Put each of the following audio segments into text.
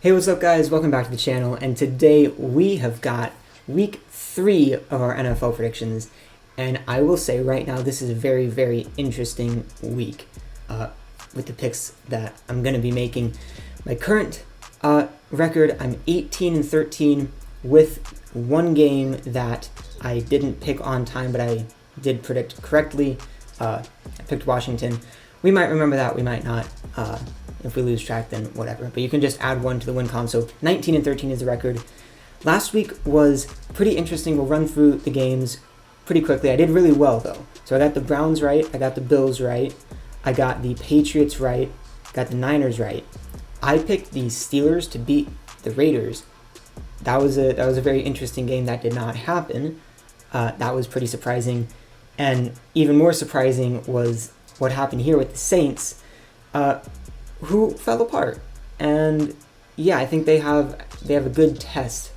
Hey, what's up guys? Welcome back to the channel, and today we have got week 3 of our NFL predictions, and I will say right now this is a very, very interesting week with the picks that I'm going to be making. My current record, I'm 18-13 with one game that I didn't pick on time, but I did predict correctly. I picked Washington. We might remember that, we might not. If we lose track, then whatever. But you can just add 1 to the win column. So 19-13 is the record. Last week was pretty interesting. We'll run through the games pretty quickly. I did really well, though. So I got the Browns right. I got the Bills right. I got the Patriots right. Got the Niners right. I picked the Steelers to beat the Raiders. That was a very interesting game. That did not happen. That was pretty surprising. And even more surprising was what happened here with the Saints. Who fell apart. And yeah, I think they have a good test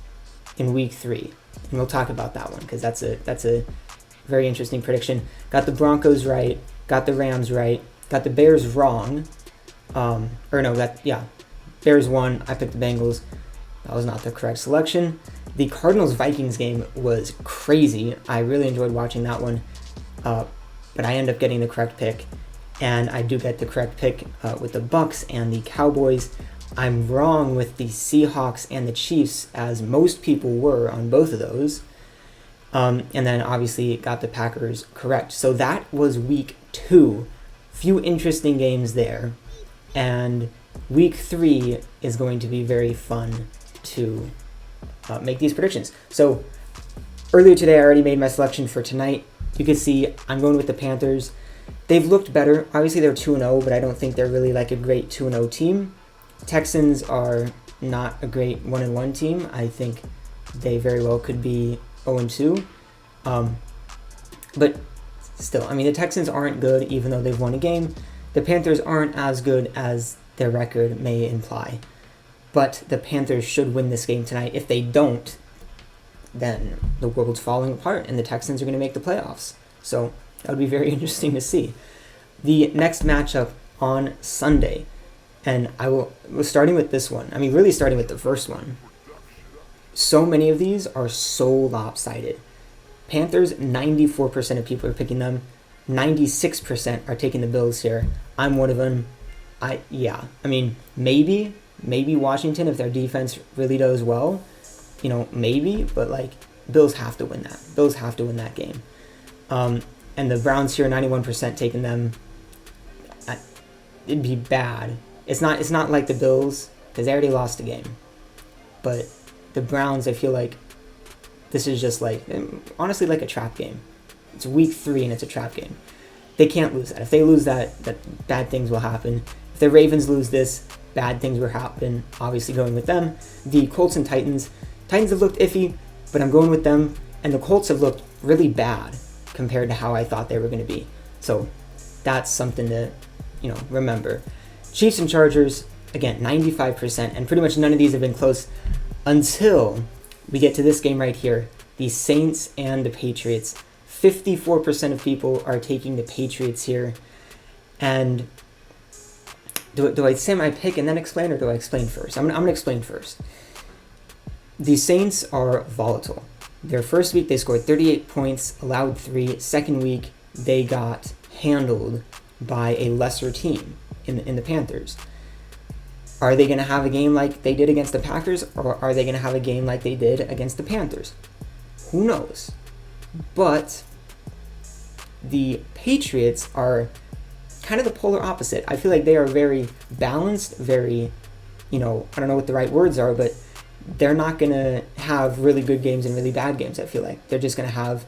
in week 3, and we'll talk about that one because that's a very interesting prediction. Got the Broncos right, got the Rams right, got the Bears wrong. Bears won. I picked the Bengals. That was not the correct selection. The Cardinals Vikings game was crazy. I really enjoyed watching that one, but I ended up getting the correct pick. And I do get the correct pick with the Bucks and the Cowboys. I'm wrong with the Seahawks and the Chiefs, as most people were on both of those. And then obviously got the Packers correct. So that was week 2. Few interesting games there. And week 3 is going to be very fun to make these predictions. So earlier today, I already made my selection for tonight. You can see I'm going with the Panthers. They've looked better. Obviously, they're 2-0, but I don't think they're really like a great 2-0 team. Texans are not a great 1-1 team. I think they very well could be 0-2. But still, I mean, the Texans aren't good, even though they've won a game. The Panthers aren't as good as their record may imply. But the Panthers should win this game tonight. If they don't, then the world's falling apart, and the Texans are going to make the playoffs. So that would be very interesting to see. The next matchup on Sunday, and we're starting with this one. I mean, really starting with the first one. So many of these are so lopsided. Panthers, 94% of people are picking them. 96% are taking the Bills here. I'm one of them. I mean, maybe Washington, if their defense really does well, maybe, but like, Bills have to win that. Bills have to win that game. And the Browns here, 91% taking them. It'd be bad. It's not like the Bills, because they already lost the game. But the Browns, I feel like this is just like, honestly, like a trap game. It's week 3 and it's a trap game. They can't lose that. If they lose that bad things will happen. If the Ravens lose this, bad things will happen. Obviously going with them. The Colts and Titans. Titans have looked iffy, but I'm going with them. And the Colts have looked really bad compared to how I thought they were going to be. So that's something to, remember. Chiefs and Chargers, again, 95%, and pretty much none of these have been close until we get to this game right here, the Saints and the Patriots. 54% of people are taking the Patriots here. And do I say my pick and then explain, or do I explain first? I'm going to explain first. The Saints are volatile. Their first week, they scored 38 points, allowed 3. Second week, they got handled by a lesser team in the Panthers. Are they going to have a game like they did against the Packers, or are they going to have a game like they did against the Panthers? Who knows? But the Patriots are kind of the polar opposite. I feel like they are very balanced, very, I don't know what the right words are, but they're not going to have really good games and really bad games, I feel like. They're just going to have,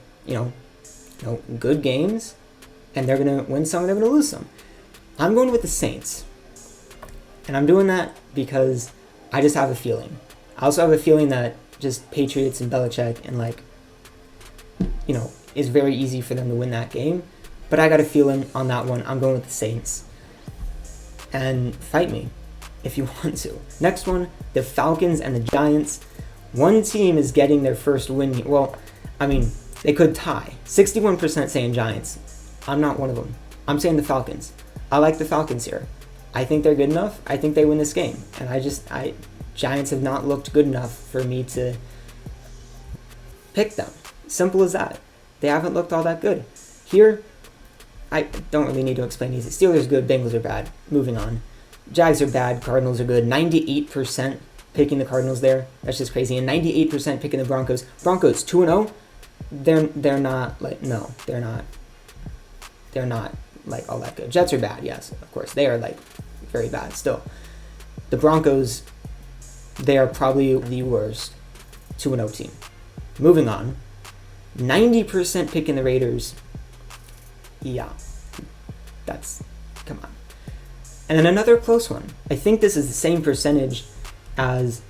good games, and they're going to win some and they're going to lose some. I'm going with the Saints. And I'm doing that because I just have a feeling. I also have a feeling that just Patriots and Belichick and, is very easy for them to win that game. But I got a feeling on that one. I'm going with the Saints. And fight me if you want to. Next one, the Falcons and the Giants. One team is getting their first win. Well, I mean, they could tie. 61% saying Giants. I'm not one of them. I'm saying the Falcons. I like the Falcons here. I think they're good enough. I think they win this game. And Giants have not looked good enough for me to pick them. Simple as that. They haven't looked all that good. Here, I don't really need to explain these. Steelers good, Bengals are bad. Moving on. Jags are bad, Cardinals are good. 98% picking the Cardinals there. That's just crazy. And 98% picking the Broncos. Broncos 2-0. They're not like, no, they're not. They're not like all that good. Jets are bad, yes, of course. They are like very bad still. The Broncos, they are probably the worst 2-0 team. Moving on. 90% picking the Raiders. Yeah. Come on. And then another close one. I think this is the same percentage as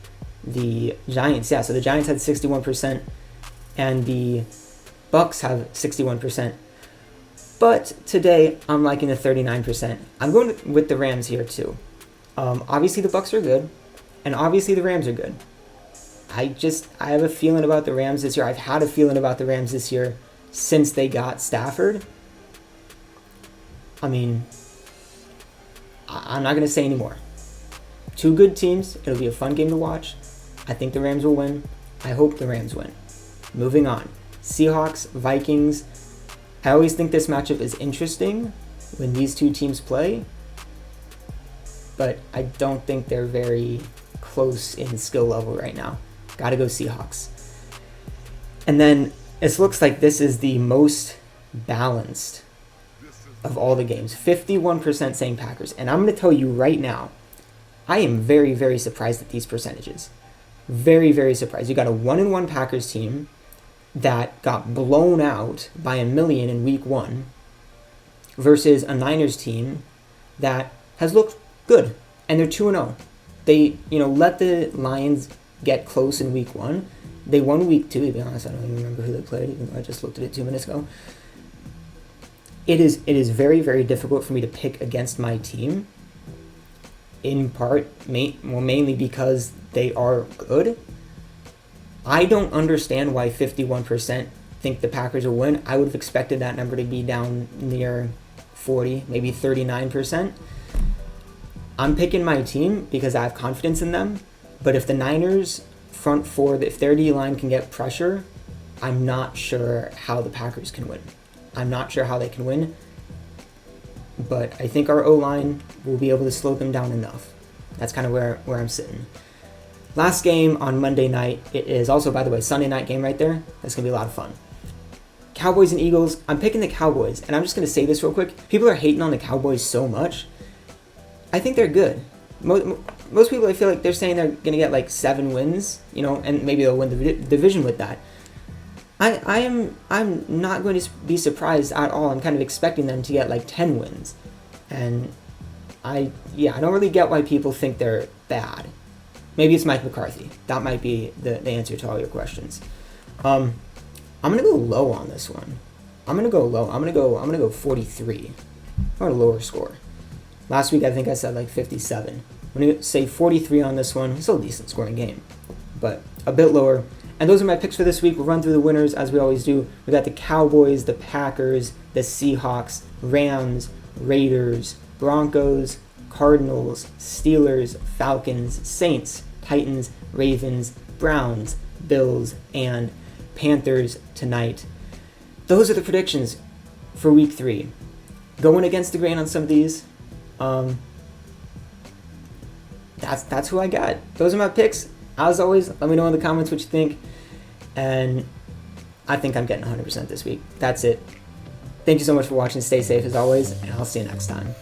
the Giants. Yeah, so the Giants had 61% and the Bucks have 61%. But today, I'm liking the 39%. I'm going with the Rams here too. Obviously, the Bucks are good, and obviously the Rams are good. I have a feeling about the Rams this year. I've had a feeling about the Rams this year since they got Stafford. I mean, I'm not going to say anymore. Two good teams. It'll be a fun game to watch. I think the Rams will win. I hope the Rams win. Moving on. Seahawks, Vikings. I always think this matchup is interesting when these two teams play, but I don't think they're very close in skill level right now. Gotta go Seahawks. And then it looks like this is the most balanced of all the games. 51% saying Packers. And I'm going to tell you right now, I am very, very surprised at these percentages. Very, very surprised. You got a 1-1 Packers team that got blown out by 1 million in week 1 versus a Niners team that has looked good, and they're 2-0. They, let the Lions get close in week 1. They won week 2, to be honest. I don't even remember who they played, even though I just looked at it 2 minutes ago. It is very, very difficult for me to pick against my team, in part, mainly because they are good. I don't understand why 51% think the Packers will win. I would have expected that number to be down near 40, maybe 39%. I'm picking my team because I have confidence in them. But if the Niners front four, if their D-line can get pressure, I'm not sure how the Packers can win. I'm not sure how they can win. But I think our O-line will be able to slow them down enough. That's kind of where I'm sitting. Last game on Monday night. It is also, by the way, Sunday night game right there. That's going to be a lot of fun. Cowboys and Eagles. I'm picking the Cowboys. And I'm just going to say this real quick. People are hating on the Cowboys so much. I think they're good. Most people, I feel like they're saying they're going to get like 7 wins, and maybe they'll win the division with that. I'm not going to be surprised at all. I'm kind of expecting them to get like 10 wins. And I don't really get why people think they're bad. Maybe it's Mike McCarthy. That might be the answer to all your questions. I'm gonna go low on this one. I'm gonna go low. I'm gonna go 43. Or a lower score. Last week I think I said like 57. I'm gonna say 43 on this one. It's still a decent scoring game, but a bit lower. And those are my picks for this week. We'll run through the winners as we always do. We got the Cowboys, the Packers, the Seahawks, Rams, Raiders, Broncos, Cardinals, Steelers, Falcons, Saints, Titans, Ravens, Browns, Bills, and Panthers tonight. Those are the predictions for week 3. Going against the grain on some of these. That's who I got. Those are my picks. As always, let me know in the comments what you think. And I think I'm getting 100% this week. That's it. Thank you so much for watching. Stay safe as always, and I'll see you next time.